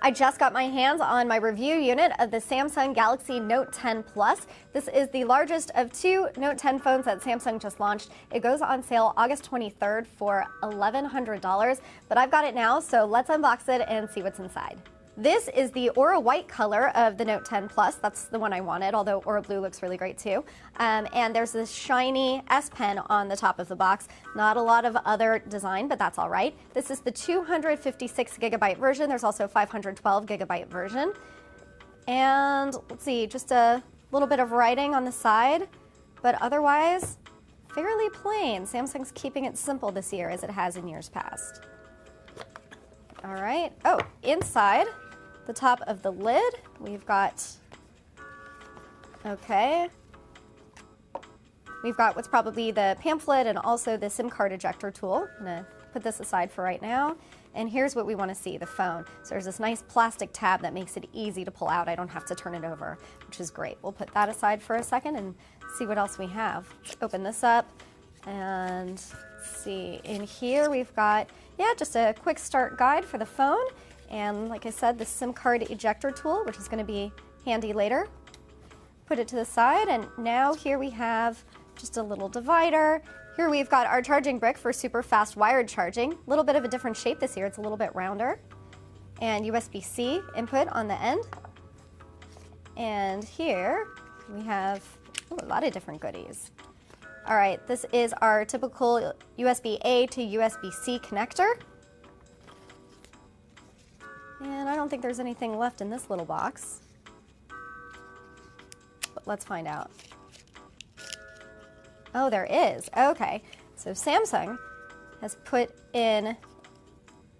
I just got my hands on my review unit of the Samsung Galaxy Note 10 Plus. This is the largest of two Note 10 phones that Samsung just launched. It goes on sale August 23rd for $1,100, but I've got it now, so let's unbox it and see what's inside. This is the Aura White color of the Note 10 Plus. That's the one I wanted, although Aura Blue looks really great too. And there's this shiny S Pen on the top of the box. Not a lot of other design, but that's all right. This is the 256 gigabyte version. There's also a 512 gigabyte version. And let's see, just a little bit of writing on the side, but otherwise fairly plain. Samsung's keeping it simple this year as it has in years past. All right. Oh, inside the top of the lid, we've got, we've got what's probably the pamphlet and also the SIM card ejector tool. I'm gonna put this aside for right now. And here's what we wanna see, the phone. So there's this nice plastic tab that makes it easy to pull out. I don't have to turn it over, which is great. We'll put that aside for a second and see what else we have. Let's open this up and see. In here we've got, just a quick start guide for the phone. And like I said, the SIM card ejector tool, which is going to be handy later. Put it to the side, and now here we have just a little divider. Here we've got our charging brick for super fast wired charging. A little bit of a different shape this year, it's a little bit rounder. And USB-C input on the end. And here we have a lot of different goodies. All right, this is our typical USB-A to USB-C connector. And I don't think there's anything left in this little box. But let's find out. Oh, there is. Okay. So Samsung has put in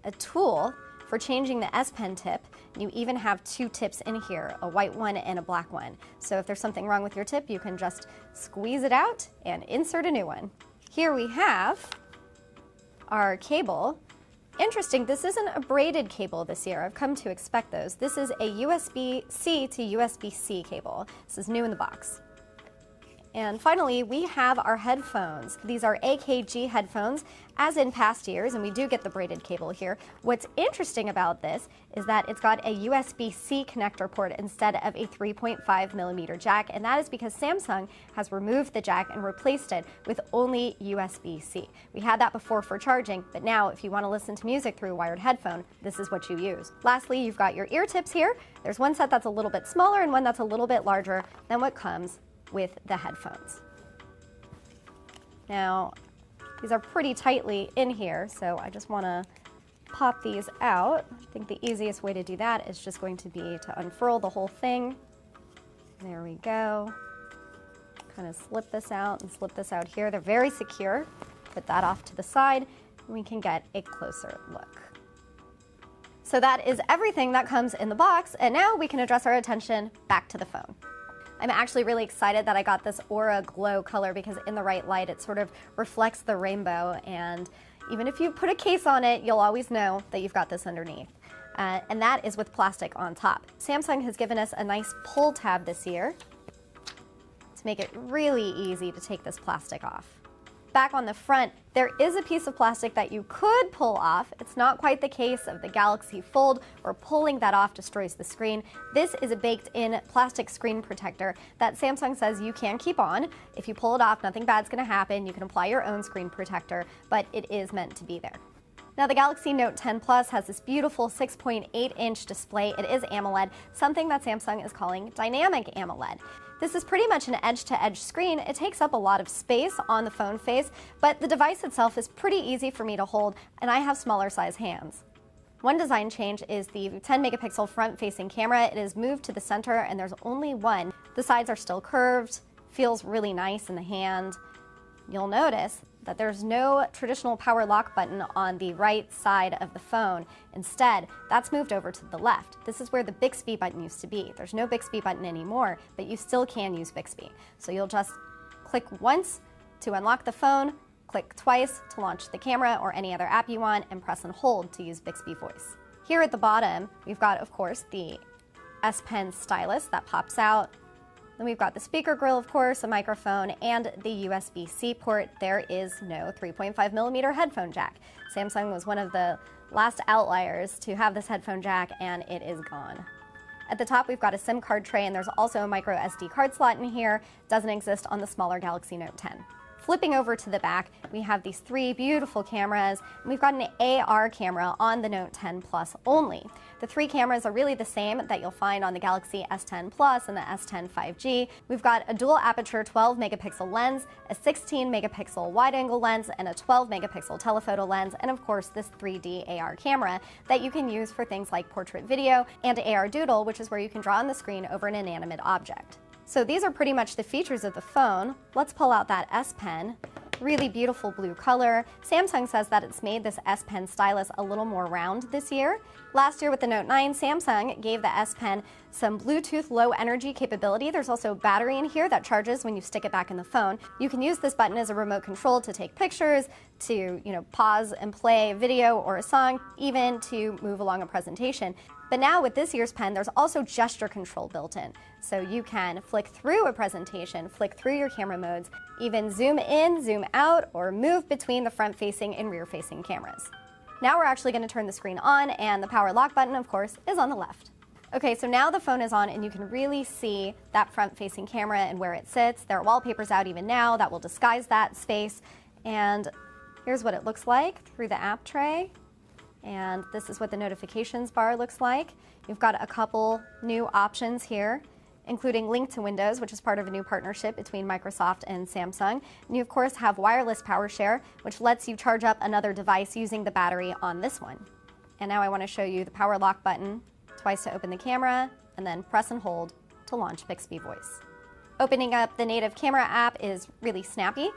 a tool for changing the S Pen tip. You even have two tips in here, a white one and a black one. So if there's something wrong with your tip, you can just squeeze it out and insert a new one. Here we have our cable. Interesting, this isn't a braided cable this year. I've come to expect those. This is a USB-C to USB-C cable. This is new in the box. And finally, we have our headphones. These are AKG headphones, as in past years, and we do get the braided cable here. What's interesting about this is that it's got a USB-C connector port instead of a 3.5 millimeter jack, and that is because Samsung has removed the jack and replaced it with only USB-C. We had that before for charging, but now if you want to listen to music through a wired headphone, this is what you use. Lastly, you've got your ear tips here. There's one set that's a little bit smaller and one that's a little bit larger than what comes with the headphones. Now, these are pretty tightly in here, so I just want to pop these out. I think the easiest way to do that is just going to be to unfurl the whole thing. There we go. Kind of slip this out and slip this out here. They're very secure. Put that off to the side, and we can get a closer look. So that is everything that comes in the box, and now we can address our attention back to the phone. I'm actually really excited that I got this Aura Glow color because in the right light it sort of reflects the rainbow, and even if you put a case on it, you'll always know that you've got this underneath. And that is with plastic on top. Samsung has given us a nice pull tab this year to make it really easy to take this plastic off. Back on the front, there is a piece of plastic that you could pull off. It's not quite the case of the Galaxy Fold, where pulling that off destroys the screen. This is a baked-in plastic screen protector that Samsung says you can keep on. If you pull it off, nothing bad's gonna happen. You can apply your own screen protector, but it is meant to be there. Now, the Galaxy Note 10 Plus has this beautiful 6.8-inch display. It is AMOLED, something that Samsung is calling dynamic AMOLED. This is pretty much an edge-to-edge screen. It takes up a lot of space on the phone face, but the device itself is pretty easy for me to hold, and I have smaller size hands. One design change is the 10 megapixel front-facing camera. It is moved to the center, and there's only one. The sides are still curved, feels really nice in the hand. You'll notice that there's no traditional power lock button on the right side of the phone. Instead, that's moved over to the left. This is where the Bixby button used to be. There's no Bixby button anymore, but you still can use Bixby. So you'll just click once to unlock the phone, click twice to launch the camera or any other app you want, and press and hold to use Bixby Voice. Here at the bottom, we've got, of course, the S Pen stylus that pops out. Then we've got the speaker grill, of course, a microphone, and the USB-C port. There is no 3.5mm headphone jack. Samsung was one of the last outliers to have this headphone jack, and it is gone. At the top, we've got a SIM card tray, and there's also a micro SD card slot in here. Doesn't exist on the smaller Galaxy Note 10. Flipping over to the back, we have these three beautiful cameras, and we've got an AR camera on the Note 10 Plus only. The three cameras are really the same that you'll find on the Galaxy S10 Plus and the S10 5G. We've got a dual aperture 12 megapixel lens, a 16 megapixel wide angle lens, and a 12 megapixel telephoto lens, and of course this 3D AR camera that you can use for things like portrait video and AR Doodle, which is where you can draw on the screen over an inanimate object. So these are pretty much the features of the phone. Let's pull out that S Pen. Really beautiful blue color. Samsung says that it's made this S Pen stylus a little more round this year. Last year with the Note 9, Samsung gave the S Pen some Bluetooth low energy capability. There's also a battery in here that charges when you stick it back in the phone. You can use this button as a remote control to take pictures, to pause and play a video or a song, even to move along a presentation. But now with this year's pen, there's also gesture control built in. So you can flick through a presentation, flick through your camera modes, even zoom in, zoom out, or move between the front-facing and rear-facing cameras. Now we're actually going to turn the screen on, and the power lock button, of course, is on the left. Okay, so now the phone is on, and you can really see that front-facing camera and where it sits. There are wallpapers out even now that will disguise that space. And here's what it looks like through the app tray. And this is what the notifications bar looks like. You've got a couple new options here, including Link to Windows, which is part of a new partnership between Microsoft and Samsung. And you, of course, have wireless power share, which lets you charge up another device using the battery on this one. And now I want to show you the power lock button, twice to open the camera, and then press and hold to launch Bixby Voice. Opening up the native camera app is really snappy.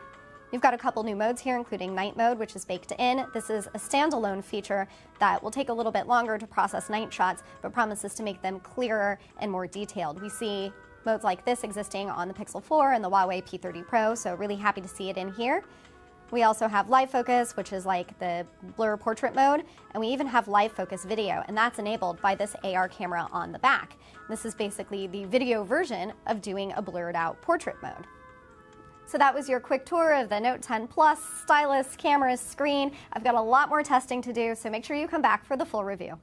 You've got a couple new modes here, including night mode, which is baked in. This is a standalone feature that will take a little bit longer to process night shots, but promises to make them clearer and more detailed. We see modes like this existing on the Pixel 4 and the Huawei P30 Pro, so really happy to see it in here. We also have live focus, which is like the blur portrait mode, and we even have live focus video, and that's enabled by this AR camera on the back. This is basically the video version of doing a blurred out portrait mode. So that was your quick tour of the Note 10 Plus, stylus, cameras, screen. I've got a lot more testing to do, so make sure you come back for the full review.